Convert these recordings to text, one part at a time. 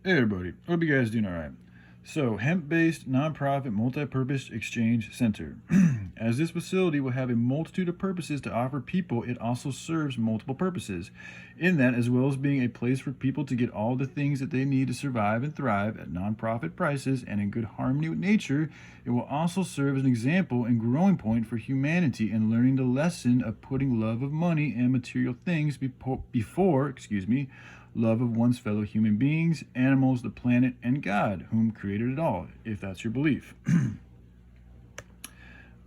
Hey everybody, hope you guys doing alright. So, hemp-based nonprofit multi-purpose exchange center. As this facility will have a multitude of purposes to offer people, it also serves multiple purposes. In that, as well as being a place for people to get all the things that they need to survive and thrive at nonprofit prices and in good harmony with nature, it will also serve as an example and growing point for humanity in learning the lesson of putting love of money and material things before love of one's fellow human beings, animals, the planet, and God, whom created it all, if that's your belief.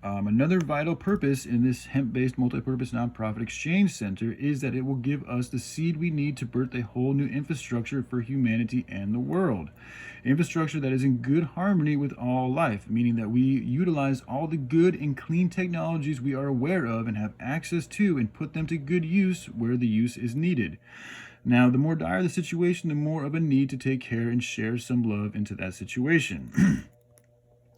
Another vital purpose in this hemp-based multi-purpose nonprofit exchange center is that it will give us the seed we need to birth a whole new infrastructure for humanity and the world. Infrastructure that is in good harmony with all life, meaning that we utilize all the good and clean technologies we are aware of and have access to and put them to good use where the use is needed. Now, the more dire the situation, the more of a need to take care and share some love into that situation.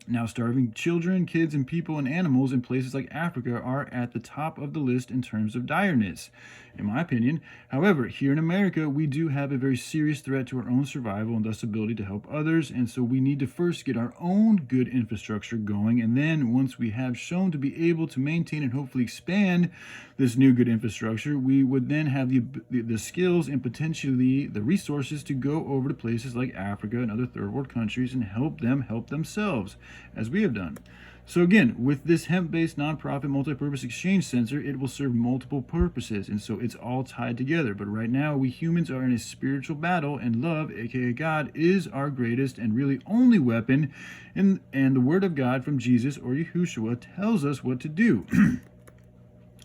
Now, starving children, kids, and people and animals in places like Africa are at the top of the list in terms of direness, in my opinion. However, here in America, we do have a very serious threat to our own survival and thus ability to help others, and so we need to first get our own good infrastructure going, and then once we have shown to be able to maintain and hopefully expand this new good infrastructure, we would then have the skills and potentially the resources to go over to places like Africa and other third world countries and help them help themselves, as we have done. So again, with this hemp-based nonprofit multi-purpose exchange center, it will serve multiple purposes, and so it's all tied together. But right now, we humans are in a spiritual battle, and love, aka God, is our greatest and really only weapon, and the word of God from Jesus or Yahushua tells us what to do.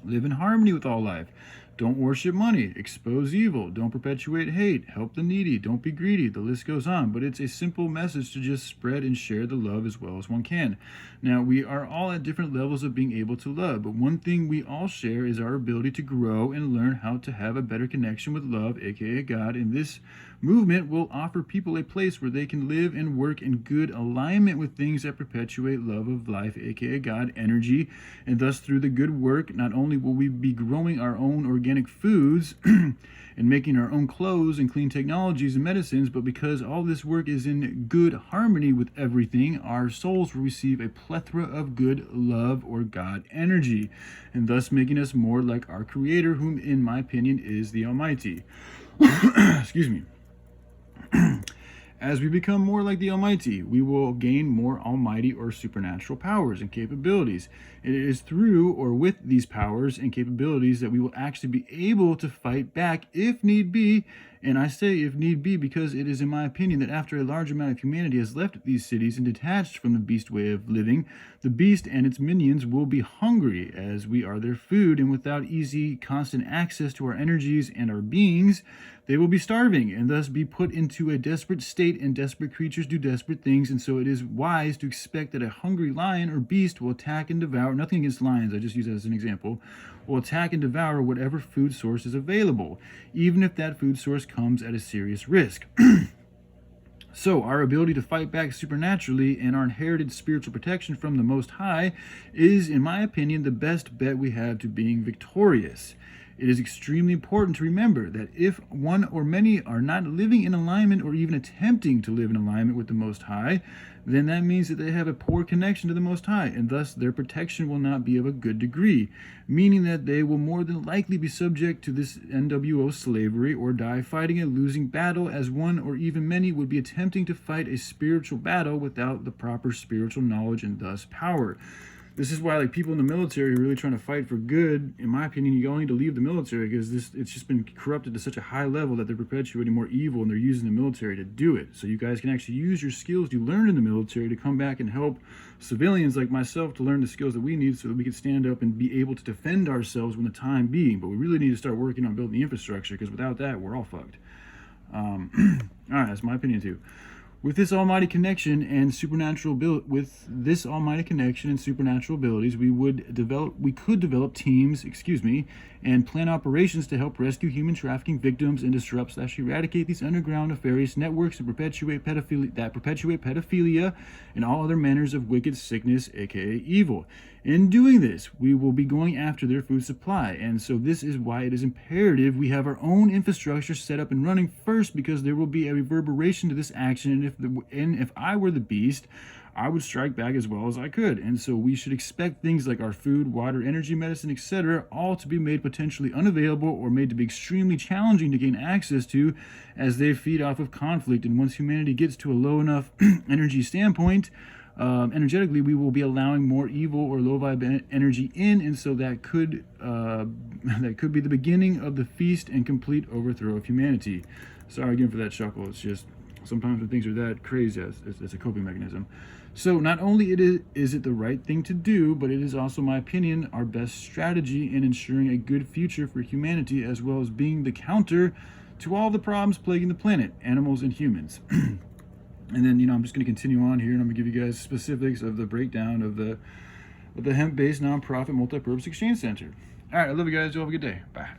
Live in harmony with all life. Don't worship money. Expose evil. Don't perpetuate hate. Help the needy. Don't be greedy. The list goes on. But it's a simple message to just spread and share the love as well as one can. Now, we are all at different levels of being able to love. But one thing we all share is our ability to grow and learn how to have a better connection with love, aka God. And this movement will offer people a place where they can live and work in good alignment with things that perpetuate love of life, aka God, energy. And thus, through the good work, not only will we be growing our own organic foods and making our own clothes and clean technologies and medicines, but because all this work is in good harmony with everything, our souls will receive a plethora of good love or God energy, and thus making us more like our Creator, whom in my opinion is the Almighty. Excuse me. As we become more like the Almighty, we will gain more almighty or supernatural powers and capabilities. It is through or with these powers and capabilities that we will actually be able to fight back if need be. And I say if need be because it is in my opinion that after a large amount of humanity has left these cities and detached from the beast way of living, the beast and its minions will be hungry as we are their food, and without easy, constant access to our energies and our beings, they will be starving and thus be put into a desperate state, and desperate creatures do desperate things, and so it is wise to expect that a hungry lion or beast will attack and devour, nothing against lions, I just use that as an example, will attack and devour whatever food source is available, even if that food source comes at a serious risk. So, our ability to fight back supernaturally and our inherited spiritual protection from the Most High is, in my opinion, the best bet we have to being victorious. It is extremely important to remember that if one or many are not living in alignment or even attempting to live in alignment with the Most High, then that means that they have a poor connection to the Most High, and thus their protection will not be of a good degree, meaning that they will more than likely be subject to this NWO slavery or die fighting a losing battle, as one or even many would be attempting to fight a spiritual battle without the proper spiritual knowledge and thus power. This is why, like, people in the military are really trying to fight for good. In my opinion, you all need to leave the military because it's just been corrupted to such a high level that they're perpetuating more evil, and they're using the military to do it. So you guys can actually use your skills you learned in the military to come back and help civilians like myself to learn the skills that we need so that we can stand up and be able to defend ourselves when the time being. But we really need to start working on building the infrastructure, because without that, we're all fucked. All right, that's my opinion too. With this almighty connection and supernatural abilities, we could develop teams, and plan operations to help rescue human trafficking victims and disrupt/eradicate these underground nefarious networks that perpetuate pedophilia and all other manners of wicked sickness, aka evil. In doing this, we will be going after their food supply. And so this is why it is imperative we have our own infrastructure set up and running first, because there will be a reverberation to this action. And if I were the beast, I would strike back as well as I could. And so we should expect things like our food, water, energy, medicine, etc., all to be made potentially unavailable or made to be extremely challenging to gain access to, as they feed off of conflict. And once humanity gets to a low enough energy standpoint, energetically, we will be allowing more evil or low vibe energy in, and so that could be the beginning of the feast and complete overthrow of humanity. Sorry again for that chuckle. It's just sometimes when things are that crazy, it's a coping mechanism. So not only is it the right thing to do, but it is also, my opinion, our best strategy in ensuring a good future for humanity, as well as being the counter to all the problems plaguing the planet, animals and humans. And then, I'm just going to continue on here, and I'm going to give you guys specifics of the breakdown of the hemp-based nonprofit multi-purpose exchange center. All right, I love you guys. You have a good day. Bye.